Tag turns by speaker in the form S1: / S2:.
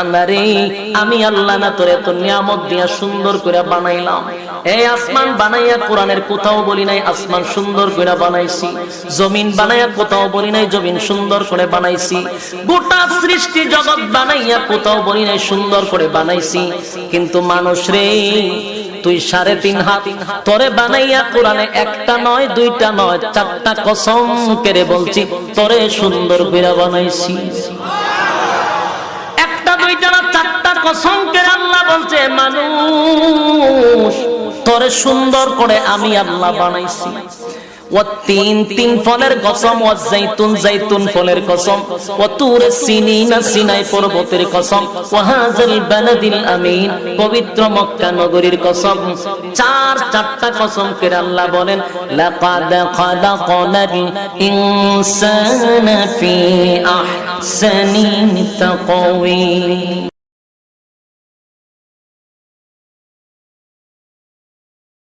S1: বান্দারে আমি আল্লাহ না তোরে এত নিয়ামত দিয়া সুন্দর করে বানাইলাম। এই আসমান বানাইয়া কোরআনের কোথাও বলি নাই আসমান সুন্দর করে বানাইছি, জমিন বানাইয়া কোথাও বলি নাই জমিন সুন্দর করে বানাইছি, গোটা সৃষ্টি জগৎ বানাইয়া কোথাও বলি নাই সুন্দর করে বানাইছি। কিন্তু মানুষ রে তুই 3.5 হাত তোরে বানাইয়া কোরআনে একটা নয় দুইটা নয় 4টা কসম করে বলছি তোরে সুন্দর করে বানাইছি। একটা দুইটা না 4টা কসম করে আল্লাহ বলছে মানুষ তোরে সুন্দর করে আমি আল্লাহ বানাইছি। والتين তিন ফলের কসম, ওয়াজাইতুন জাইতুন ফলের কসম, ওয়াতুর সিনিনা সিনাই পর্বতের কসম, ওয়াহাযাল বালাদিল আমিন পবিত্র মক্কা নগরীর কসম। 4টা কসম করে আল্লাহ বলেন লাকাদ খালাকনাল ইনসানা ফি আহসানি তাকওয়িম।